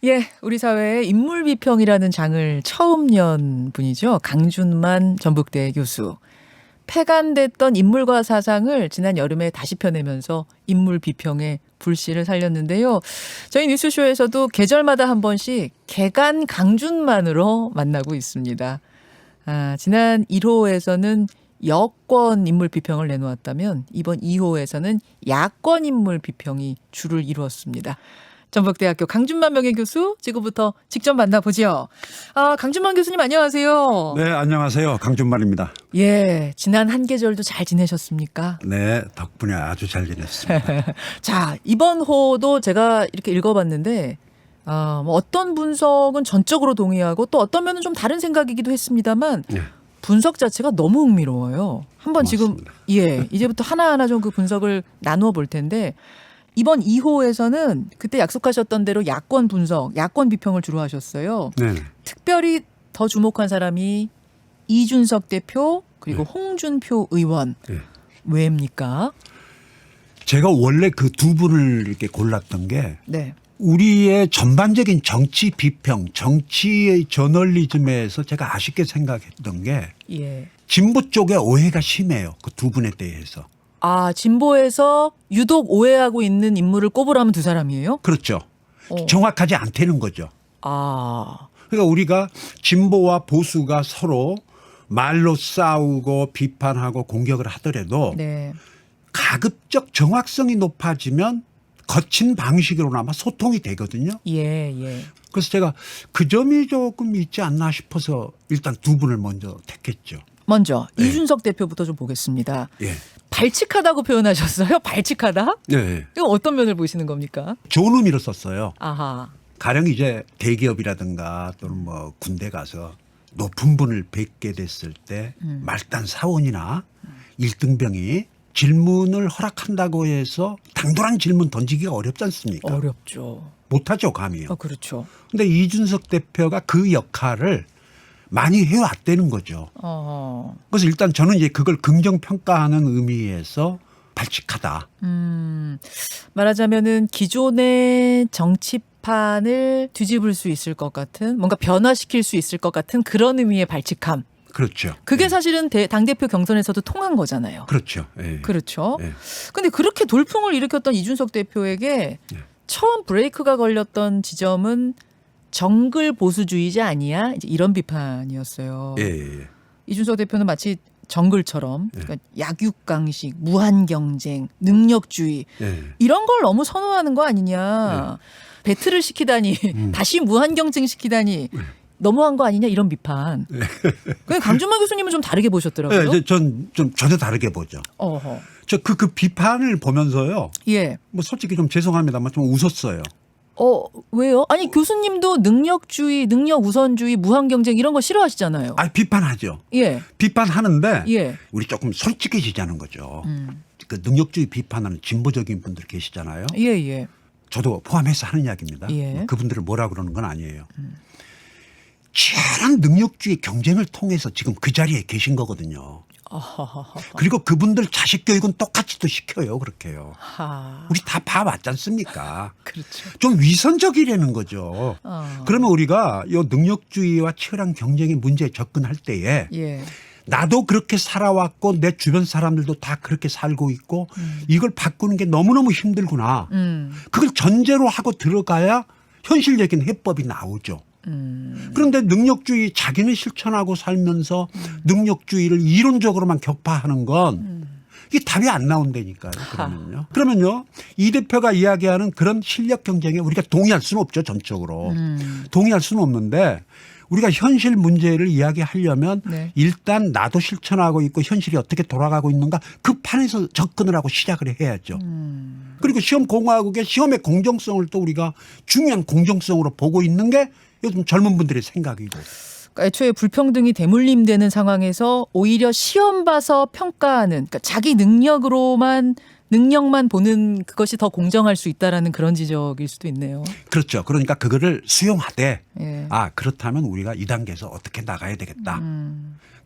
예, 우리 사회에 인물 비평이라는 장을 처음 연 분이죠. 강준만 전북대 교수. 폐간됐던 인물과 사상을 지난 여름에 다시 펴내면서 인물 비평의 불씨를 살렸는데요. 저희 뉴스쇼에서도 계절마다 한 번씩 개간 강준만으로 만나고 있습니다. 지난 1호에서는 여권 인물 비평을 내놓았다면 이번 2호에서는 야권 인물 비평이 주를 이루었습니다. 전북대학교 강준만 명예교수 지금부터 직접 만나보죠. 강준만 교수님 안녕하세요. 네, 안녕하세요. 강준만입니다. 예, 지난 한 계절도 잘 지내셨습니까? 네, 덕분에 아주 잘 지냈습니다. 자, 이번 호도 제가 이렇게 읽어봤는데 뭐 어떤 분석은 전적으로 동의하고 또 어떤 면은 좀 다른 생각이기도 했습니다만 네. 분석 자체가 너무 흥미로워요. 한번 고맙습니다. 지금 이제부터 하나하나 좀 그 분석을 나누어 볼 텐데 이번 2호에서는 그때 약속하셨던 대로 야권 분석, 야권 비평을 주로 하셨어요. 네. 특별히 더 주목한 사람이 이준석 대표 그리고 홍준표 의원. 네. 왜입니까? 제가 원래 그 두 분을 이렇게 골랐던 게 네. 우리의 전반적인 정치 비평, 정치의 저널리즘에서 제가 아쉽게 생각했던 게 예. 진보 쪽에 오해가 심해요. 그 두 분에 대해서. 진보에서 유독 오해하고 있는 인물을 꼽으라면 두 사람이에요? 그렇죠. 어. 정확하지 않다는 거죠. 그러니까 우리가 진보와 보수가 서로 말로 싸우고 비판하고 공격을 하더라도 네. 가급적 정확성이 높아지면 거친 방식으로나마 소통이 되거든요. 예. 그래서 제가 그 점이 조금 있지 않나 싶어서 일단 두 분을 먼저 택했죠. 먼저 네. 이준석 대표부터 좀 보겠습니다. 예. 발칙하다고 표현하셨어요? 발칙하다? 네. 이거 어떤 면을 보시는 겁니까? 좋은 의미로 썼어요. 아하. 가령 이제 대기업이라든가 또는 뭐 군대 가서 높은 분을 뵙게 됐을 때 말단 사원이나 일등병이 질문을 허락한다고 해서 당돌한 질문 던지기가 어렵지 않습니까? 어렵죠. 못하죠, 감히요. 그렇죠. 근데 이준석 대표가 그 역할을 많이 해왔다는 거죠. 그래서 일단 저는 이제 그걸 긍정평가하는 의미에서 발칙하다. 말하자면은 기존의 정치판을 뒤집을 수 있을 것 같은 뭔가 변화시킬 수 있을 것 같은 그런 의미의 발칙함. 그렇죠. 그게 사실은 당대표 경선에서도 통한 거잖아요. 그렇죠. 예. 그렇죠. 예. 근데 그렇게 돌풍을 일으켰던 이준석 대표에게 처음 브레이크가 걸렸던 지점은 정글 보수주의자 아니야? 이제 이런 비판이었어요. 예. 이준석 대표는 마치 정글처럼 그러니까 약육강식, 무한경쟁, 능력주의 이런 걸 너무 선호하는 거 아니냐. 배틀을 시키다니 다시 무한경쟁 시키다니 너무한 거 아니냐 이런 비판. 근데 강준만 교수님은 좀 다르게 보셨더라고요. 네, 전 좀 전혀 다르게 보죠. 어허. 저 그 비판을 보면서요. 예. 뭐 솔직히 좀 죄송합니다만 좀 웃었어요. 왜요? 아니 교수님도 능력주의, 능력 우선주의, 무한경쟁 이런 거 싫어하시잖아요. 비판하죠. 예. 비판하는데 예. 우리 조금 솔직해지자는 거죠. 그 능력주의 비판하는 진보적인 분들 계시잖아요. 예. 저도 포함해서 하는 이야기입니다. 예. 그분들을 뭐라 그러는 건 아니에요. 치열한 능력주의 경쟁을 통해서 지금 그 자리에 계신 거거든요. 그리고 그분들 자식 교육은 똑같이 또 시켜요. 그렇게요. 우리 다 봐왔지 않습니까? 그렇죠. 좀 위선적이라는 거죠. 그러면 우리가 이 능력주의와 치열한 경쟁의 문제에 접근할 때에 예. 나도 그렇게 살아왔고 내 주변 사람들도 다 그렇게 살고 있고 이걸 바꾸는 게 너무너무 힘들구나. 그걸 전제로 하고 들어가야 현실적인 해법이 나오죠. 그런데 능력주의 자기는 실천하고 살면서 능력주의를 이론적으로만 격파하는 건 이게 답이 안 나온다니까요. 그러면요. 이 대표가 이야기하는 그런 실력 경쟁에 우리가 동의할 수는 없죠. 전적으로. 동의할 수는 없는데 우리가 현실 문제를 이야기하려면 일단 나도 실천하고 있고 현실이 어떻게 돌아가고 있는가 그 판에서 접근을 하고 시작을 해야죠. 그리고 시험 공화국의 시험의 공정성을 또 우리가 중요한 공정성으로 보고 있는 게 요즘 젊은 분들의 생각이고. 그러니까 애초에 불평등이 대물림되는 상황에서 오히려 시험 봐서 평가하는 그러니까 자기 능력만 보는 그것이 더 공정할 수 있다라는 그런 지적일 수도 있네요. 그렇죠. 그러니까 그거를 수용하되 예. 그렇다면 우리가 이 단계에서 어떻게 나가야 되겠다.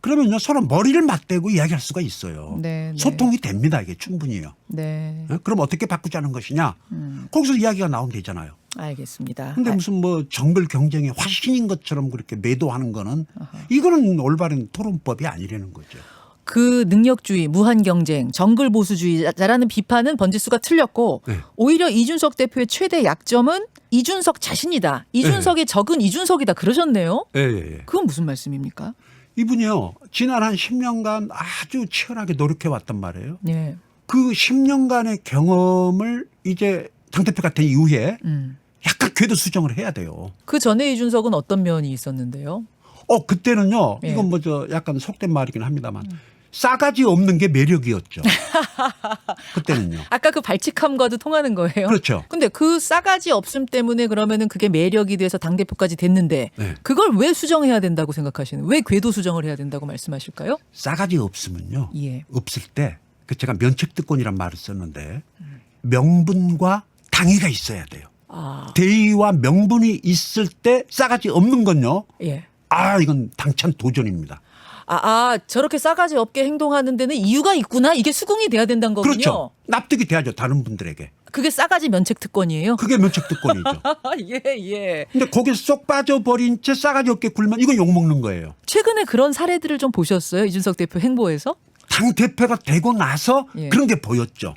그러면요 서로 머리를 맞대고 이야기할 수가 있어요. 네. 소통이 됩니다. 이게 충분히요. 네. 그럼 어떻게 바꾸자는 것이냐. 거기서 이야기가 나오면 되잖아요. 알겠습니다. 근데 무슨 뭐 정글 경쟁의 화신인 것처럼 그렇게 매도하는 거는 이거는 올바른 토론법이 아니라는 거죠. 그 능력주의, 무한 경쟁, 정글 보수주의자라는 비판은 번지수가 틀렸고 네. 오히려 이준석 대표의 최대 약점은 이준석 자신이다. 이준석의 적은 이준석이다. 그러셨네요. 예, 예, 예. 그건 무슨 말씀입니까? 이분이요. 지난 한 10년간 아주 치열하게 노력해 왔단 말이에요. 네. 그 10년간의 경험을 이제 당대표가 된 이후에 약간 궤도 수정을 해야 돼요. 그 전에 이준석은 어떤 면이 있었는데요? 그때는요. 예. 이건 뭐 약간 속된 말이긴 합니다만 싸가지 없는 게 매력이었죠. 그때는요. 아까 그 발칙함과도 통하는 거예요. 그렇죠. 근데 그 싸가지 없음 때문에 그러면은 그게 매력이 돼서 당대표까지 됐는데 네. 그걸 왜 수정해야 된다고 생각하시는? 왜 궤도 수정을 해야 된다고 말씀하실까요? 싸가지 없으면요. 예. 없을 때 제가 면책특권이란 말을 썼는데 명분과 당위가 있어야 돼요. 아, 대의와 명분이 있을 때 싸가지 없는 건요. 예. 이건 당찬 도전입니다. 저렇게 싸가지 없게 행동하는 데는 이유가 있구나. 이게 수긍이 돼야 된다는 거군요. 그렇죠. 납득이 돼야죠. 다른 분들에게. 그게 싸가지 면책 특권이에요? 그게 면책특권이죠. 예. 근데 거기에 쏙 빠져버린 채 싸가지 없게 굴면 이거 욕먹는 거예요. 최근에 그런 사례들을 좀 보셨어요? 이준석 대표 행보에서? 당대표가 되고 나서 예. 그런 게 보였죠.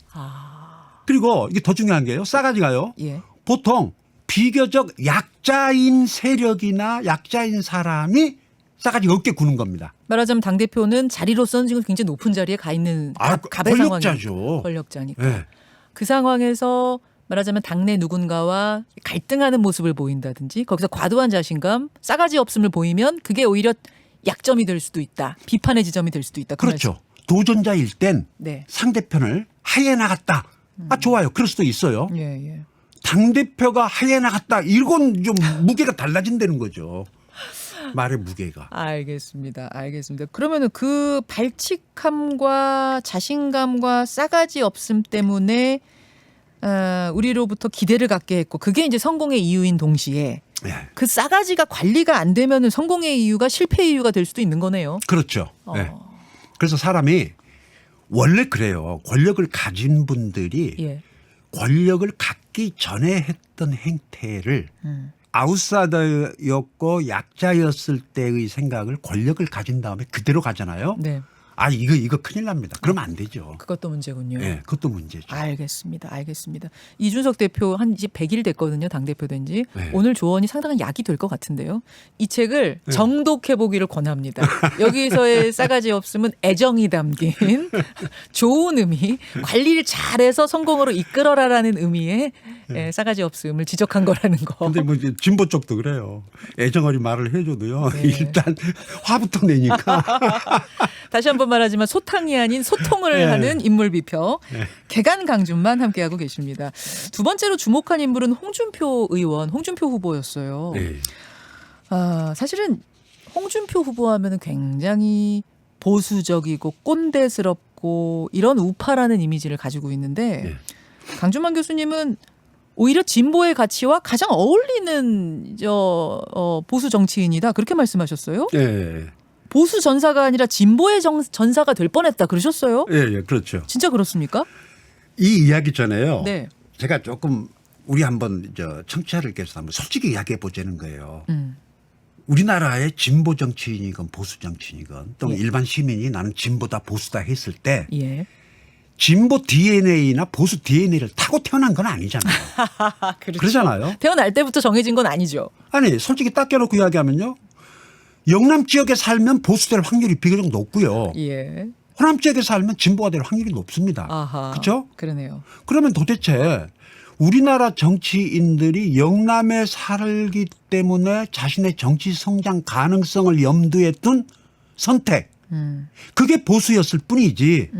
그리고 이게 더 중요한 게요. 싸가지가요. 예. 보통 비교적 약자인 세력이나 약자인 사람이 싸가지 없게 구는 겁니다. 말하자면 당대표는 자리로서는 지금 굉장히 높은 자리에 가 있는 갑의 권력자죠. 상황이죠. 권력자니까. 네. 그 상황에서 말하자면 당내 누군가와 갈등하는 모습을 보인다든지 거기서 과도한 자신감, 싸가지 없음을 보이면 그게 오히려 약점이 될 수도 있다. 비판의 지점이 될 수도 있다. 그 그렇죠. 도전자일 땐 네. 상대편을 하해 나갔다. 좋아요. 그럴 수도 있어요. 예. 당대표가 하해 나갔다. 이건 좀 무게가 달라진다는 거죠. 말의 무게가. 알겠습니다. 그러면은 그 발칙함과 자신감과 싸가지 없음 때문에 우리로부터 기대를 갖게 했고 그게 이제 성공의 이유인 동시에 예. 그 싸가지가 관리가 안 되면은 성공의 이유가 실패의 이유가 될 수도 있는 거네요. 그렇죠. 예. 그래서 사람이 원래 그래요. 권력을 가진 분들이 예. 권력을 갖기 전에 했던 행태를 아웃사이더였고 약자였을 때의 생각을 권력을 가진 다음에 그대로 가잖아요. 네. 이거 큰일 납니다. 그러면 안 되죠. 그것도 문제군요. 예, 그것도 문제죠. 알겠습니다. 이준석 대표 한 이제 100일 됐거든요. 당대표 된 지. 네. 오늘 조언이 상당한 약이 될 것 같은데요. 이 책을 정독해 보기를 권합니다. 여기서의 싸가지 없음은 애정이 담긴 좋은 의미, 관리를 잘해서 성공으로 이끌어라라는 의미의 싸가지 없음을 지적한 거라는 거. 근데 뭐 이제 진보 쪽도 그래요. 애정어린 말을 해줘도요. 네. 일단 화부터 내니까. 다시 한번 말하지만 소탕이 아닌 소통을 네. 하는 인물 비평. 개간 강준만 함께하고 계십니다. 두 번째로 주목한 인물은 홍준표 의원, 홍준표 후보였어요. 네. 사실은 홍준표 후보하면 굉장히 보수적이고 꼰대스럽고 이런 우파라는 이미지를 가지고 있는데 네. 강준만 교수님은 오히려 진보의 가치와 가장 어울리는 보수 정치인이다 그렇게 말씀하셨어요. 예, 보수 전사가 아니라 진보의 전사가 될 뻔했다 그러셨어요? 예, 그렇죠. 진짜 그렇습니까? 이 이야기 전에요. 네. 제가 조금 우리 한번 청취자들께서 한번 솔직히 이야기해 보자는 거예요. 우리나라의 진보 정치인이건 보수 정치인이건 또는 예. 일반 시민이 나는 진보다 보수다 했을 때 예. 진보 DNA나 보수 DNA를 타고 태어난 건 아니잖아요. 그렇죠. 그러잖아요. 태어날 때부터 정해진 건 아니죠. 아니 솔직히 딱 껴놓고 이야기하면요. 영남 지역에 살면 보수될 확률이 비교적 높고요. 예. 호남 지역에 살면 진보가 될 확률이 높습니다. 아하. 그렇죠? 그러네요. 그러면 도대체 우리나라 정치인들이 영남에 살기 때문에 자신의 정치 성장 가능성을 염두에 둔 선택. 그게 보수였을 뿐이지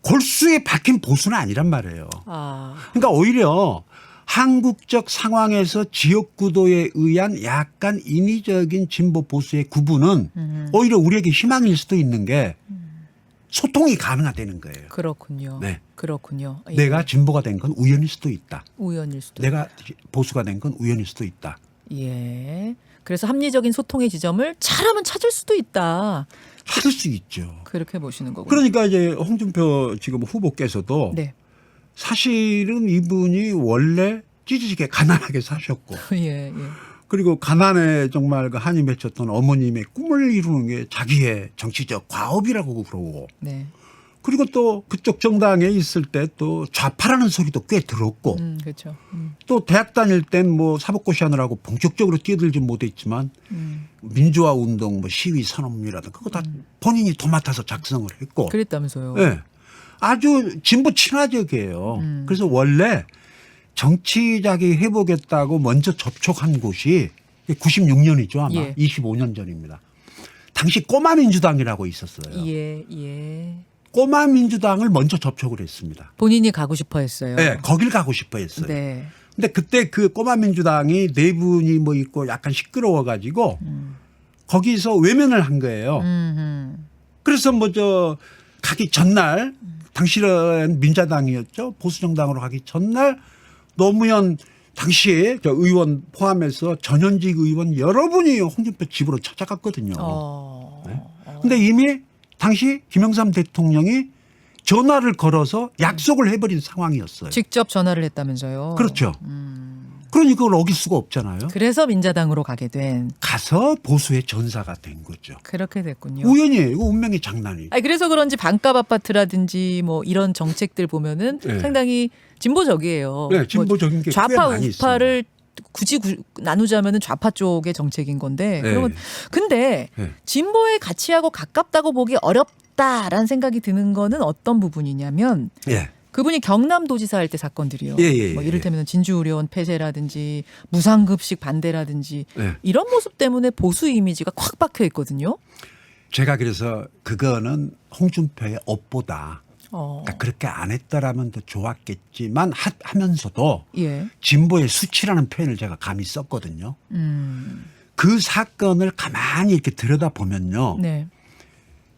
골수에 박힌 보수는 아니란 말이에요. 그러니까 오히려 한국적 상황에서 지역구도에 의한 약간 인위적인 진보 보수의 구분은 오히려 우리에게 희망일 수도 있는 게 소통이 가능하다는 거예요. 그렇군요. 네. 그렇군요. 예. 내가 진보가 된 건 우연일 수도 있다. 우연일 수도. 내가 보수가 된 건 우연일 수도 있다. 예. 그래서 합리적인 소통의 지점을 잘하면 찾을 수도 있다. 찾을 수 있죠. 그렇게 보시는 거군요. 그러니까 이제 홍준표 지금 후보께서도 네. 사실은 이분이 원래 찌질하게 가난하게 사셨고 예, 예. 그리고 가난에 정말 그 한이 맺혔던 어머님의 꿈을 이루는 게 자기의 정치적 과업이라고 그러고 네. 그리고 또 그쪽 정당에 있을 때 또 좌파라는 소리도 꽤 들었고 그렇죠. 또 대학 다닐 땐 뭐 사법고시 하느라고 본격적으로 뛰어들지 못했지만 민주화 운동 뭐 시위 산업이라든 그거 다 본인이 도맡아서 작성을 했고 그랬다면서요. 네. 아주 진보 친화적이에요. 그래서 원래 정치자기 해보겠다고 먼저 접촉한 곳이 96년이죠 아마 예. 25년 전입니다. 당시 꼬마 민주당이라고 있었어요. 예, 예. 꼬마 민주당을 먼저 접촉을 했습니다. 본인이 가고 싶어 했어요. 네, 거길 가고 싶어 했어요. 네. 근데 그때 그 꼬마 민주당이 네 분이 뭐 있고 약간 시끄러워 가지고 거기서 외면을 한 거예요. 그래서 뭐 저 가기 전날 당시는 민자당이었죠. 보수정당으로 가기 전날 노무현 당시 저 의원 포함해서 전현직 의원 여러분이 홍준표 집으로 찾아갔거든요. 네. 근데 이미 당시 김영삼 대통령이 전화를 걸어서 약속을 해버린 상황이었어요. 직접 전화를 했다면서요. 그렇죠. 그러니 그걸 어길 수가 없잖아요. 그래서 민자당으로 가게 된. 가서 보수의 전사가 된 거죠. 그렇게 됐군요. 우연이에요. 이거 운명의 장난이에요. 아니, 그래서 그런지 반값 아파트라든지 뭐 이런 정책들 보면은 네. 상당히 진보적이에요. 네, 진보적인 게 꽤 좌파 많이 우파를 굳이 나누자면은 좌파 쪽의 정책인 건데. 네. 그러면 근데 네. 진보의 가치하고 가깝다고 보기 어렵다라는 생각이 드는 거는 어떤 부분이냐면 예. 그분이 경남도지사 할 때 사건들이요. 예, 뭐 이를테면 진주의료원 폐쇄라든지 무상급식 반대라든지 예. 이런 모습 때문에 보수 이미지가 콱 박혀 있거든요. 제가 그래서 그거는 홍준표의 업보다 그러니까 그렇게 안 했더라면 더 좋았겠지만 하면서도 예. 진보의 수치라는 표현을 제가 감히 썼거든요. 그 사건을 가만히 이렇게 들여다보면요. 네.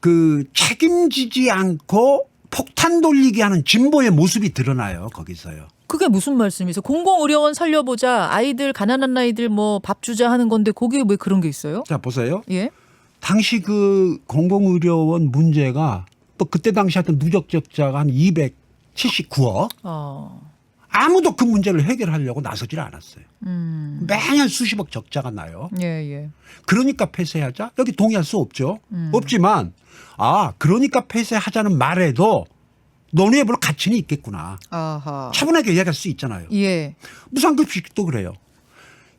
그 책임지지 않고 폭탄 돌리기 하는 진보의 모습이 드러나요. 거기서요. 그게 무슨 말씀이세요? 공공의료원 살려보자. 아이들 가난한 아이들 뭐 밥 주자 하는 건데 거기에 왜 그런 게 있어요? 자 보세요. 예. 당시 그 공공의료원 문제가 또 그때 당시 하여튼 누적 적자가 한 279억. 아무도 그 문제를 해결하려고 나서질 않았어요. 매년 수십억 적자가 나요. 예, 예. 그러니까 폐쇄하자? 여기 동의할 수 없죠. 없지만 그러니까 폐쇄하자는 말에도 논의해 볼 가치는 있겠구나. 아하. 차분하게 이야기할 수 있잖아요. 예. 무상급식도 그래요.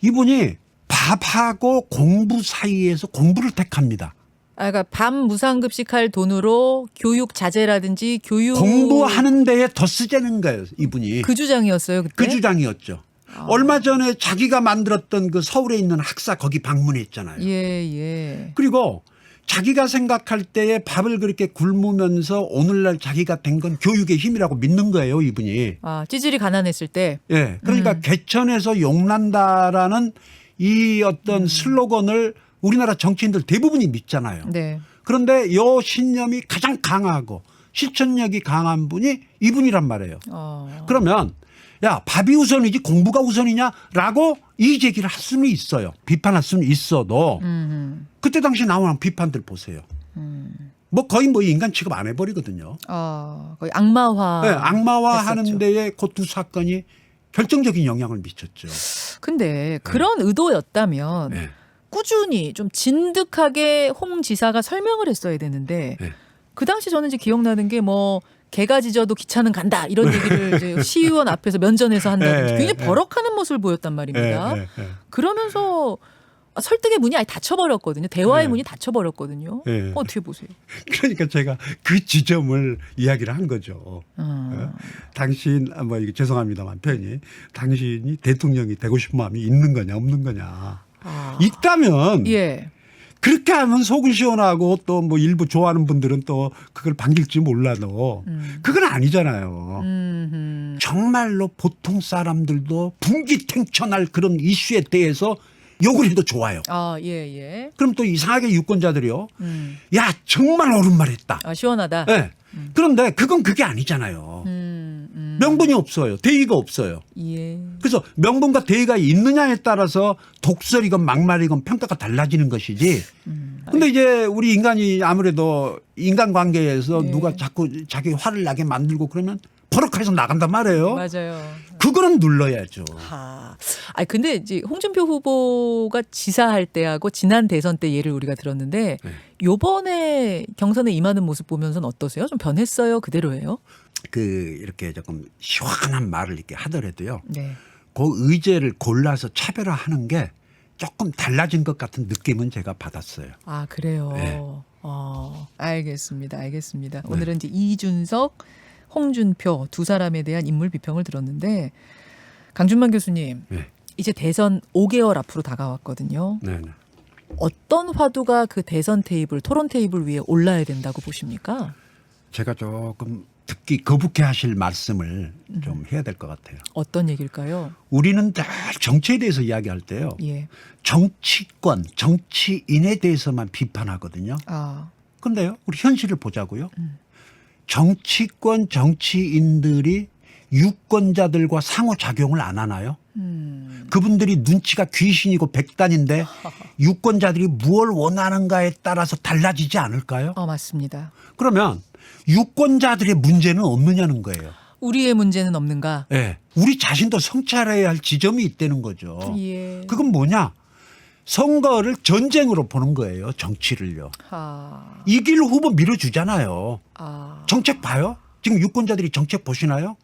이분이 밥하고 공부 사이에서 공부를 택합니다. 그러니까 밤 무상급식할 돈으로 교육 자재라든지 교육 공부하는 데에 더 쓰자는 거예요. 이분이. 그 주장이었어요 그때. 그 주장이었죠. 얼마 전에 자기가 만들었던 그 서울에 있는 학사 거기 방문했잖아요. 예, 예. 그리고 자기가 생각할 때에 밥을 그렇게 굶으면서 오늘날 자기가 된 건 교육의 힘이라고 믿는 거예요. 이분이. 찌질이 가난했을 때. 예. 그러니까 개천에서 용난다라는 이 어떤 슬로건을 우리나라 정치인들 대부분이 믿잖아요. 네. 그런데 이 신념이 가장 강하고 실천력이 강한 분이 이분이란 말이에요. 그러면 야 밥이 우선이지 공부가 우선이냐라고 이 제기를 할 수는 있어요. 비판할 수는 있어도 그때 당시 나오는 비판들 보세요. 뭐 거의 뭐 인간 취급 안 해버리거든요. 거의 악마화. 네, 악마화하는 했었죠. 데에 그 두 사건이 결정적인 영향을 미쳤죠. 근데 그런 의도였다면 네. 꾸준히 좀 진득하게 홍 지사가 설명을 했어야 되는데 네. 그 당시 저는 이제 기억나는 게 뭐 개가 짖어도 기차는 간다 이런 얘기를 이제 시의원 앞에서 면전에서 한다든지 굉장히 버럭하는 모습을 보였단 말입니다. 그러면서 설득의 문이 아예 닫혀버렸거든요. 대화의 문이 닫혀버렸거든요. 어떻게 보세요? 그러니까 제가 그 지점을 이야기를 한 거죠. 당신 뭐 이게 죄송합니다만 표현이 당신이 대통령이 되고 싶은 마음이 있는 거냐 없는 거냐. 있다면 예. 그렇게 하면 속은 시원하고 또 뭐 일부 좋아하는 분들은 또 그걸 반길지 몰라도 그건 아니잖아요. 정말로 보통 사람들도 분기탱천할 그런 이슈에 대해서 욕을 해도 좋아요. 예, 예. 그럼 또 이상하게 유권자들이요. 야 정말 옳은 말 했다. 시원하다. 네. 그런데 그건 그게 아니잖아요. 명분이 없어요. 대의가 없어요. 예. 그래서 명분과 대의가 있느냐에 따라서 독설이건 막말이건 평가가 달라지는 것이지. 근데 이제 우리 인간이 아무래도 인간관계에서 누가 자꾸 자기 화를 나게 만들고 그러면 버럭해서 나간단 말이에요. 맞아요. 그거는 눌러야죠. 근데 이제 홍준표 후보가 지사할 때하고 지난 대선 때 예를 우리가 들었는데 네. 요번에 경선에 임하는 모습 보면서는 어떠세요? 좀 변했어요? 그대로예요? 이렇게 조금 시원한 말을 이렇게 하더라도요. 네. 그 의제를 골라서 차별화하는 게 조금 달라진 것 같은 느낌은 제가 받았어요. 아, 그래요? 네. 알겠습니다. 오늘은 이제 이준석, 홍준표 두 사람에 대한 인물 비평을 들었는데 강준만 교수님, 네. 이제 대선 5개월 앞으로 다가왔거든요. 네. 어떤 화두가 그 대선 테이블, 토론 테이블 위에 올라야 된다고 보십니까? 제가 조금 듣기 거북해 하실 말씀을 좀 해야 될 것 같아요. 어떤 얘기일까요? 우리는 다 정치에 대해서 이야기할 때요. 예. 정치권, 정치인에 대해서만 비판하거든요. 아, 근데요, 우리 현실을 보자고요. 정치권, 정치인들이 유권자들과 상호작용을 안 하나요? 그분들이 눈치가 귀신이고 백단인데 유권자들이 무엇을 원하는가에 따라서 달라지지 않을까요? 맞습니다. 그러면 유권자들의 문제는 없느냐는 거예요. 우리의 문제는 없는가? 네. 우리 자신도 성찰해야 할 지점이 있다는 거죠. 예. 그건 뭐냐? 선거를 전쟁으로 보는 거예요. 정치를요. 이길 후보 밀어주잖아요. 정책 봐요? 지금 유권자들이 정책 보시나요?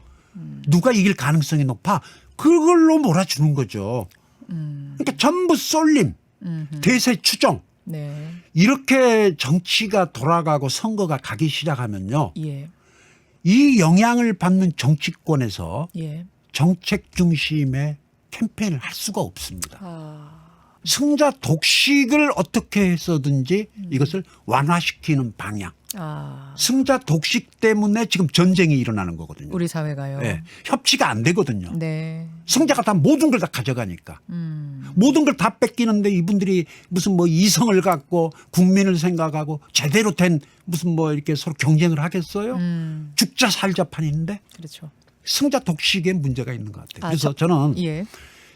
누가 이길 가능성이 높아? 그걸로 몰아주는 거죠. 그러니까 전부 쏠림, 대세 추정. 네. 이렇게 정치가 돌아가고 선거가 가기 시작하면요. 예. 이 영향을 받는 정치권에서 예. 정책 중심의 캠페인을 할 수가 없습니다. 아, 승자 독식을 어떻게 해서든지 이것을 완화시키는 방향. 아, 승자 독식 때문에 지금 전쟁이 일어나는 거거든요. 우리 사회가요. 네. 협치가 안 되거든요. 네. 승자가 다 모든 걸 다 가져가니까. 모든 걸 다 뺏기는데 이분들이 무슨 뭐 이성을 갖고 국민을 생각하고 제대로 된 무슨 뭐 이렇게 서로 경쟁을 하겠어요? 죽자 살자 판인데 그렇죠. 승자 독식에 문제가 있는 것 같아요. 아, 그래서 저는 예.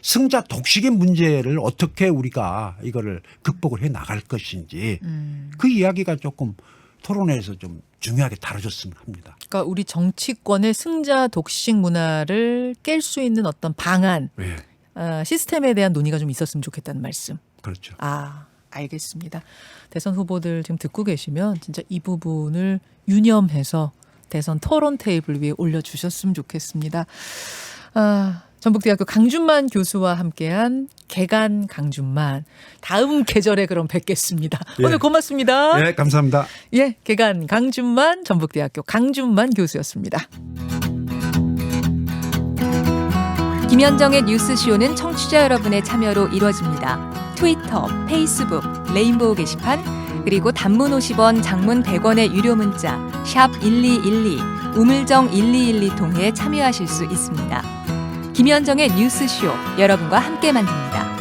승자 독식의 문제를 어떻게 우리가 이거를 극복을 해 나갈 것인지 그 이야기가 조금 토론회에서 좀 중요하게 다뤄졌으면 합니다. 그러니까 우리 정치권의 승자 독식 문화를 깰 수 있는 어떤 방안, 네. 시스템에 대한 논의가 좀 있었으면 좋겠다는 말씀. 그렇죠. 알겠습니다. 대선 후보들 지금 듣고 계시면 진짜 이 부분을 유념해서 대선 토론 테이블 위에 올려주셨으면 좋겠습니다. 전북대학교 강준만 교수와 함께한 개간 강준만, 다음 계절에 그럼 뵙겠습니다. 예. 오늘 고맙습니다. 네, 감사합니다. 예, 개간 강준만 전북대학교 강준만 교수였습니다. 김현정의 뉴스쇼는 청취자 여러분의 참여로 이루어집니다. 트위터, 페이스북, 레인보우 게시판, 그리고 단문 50원, 장문 100원의 유료 문자 샵 1212, 우물정 1212 통해 참여하실 수 있습니다. 김현정의 뉴스쇼, 여러분과 함께 만듭니다.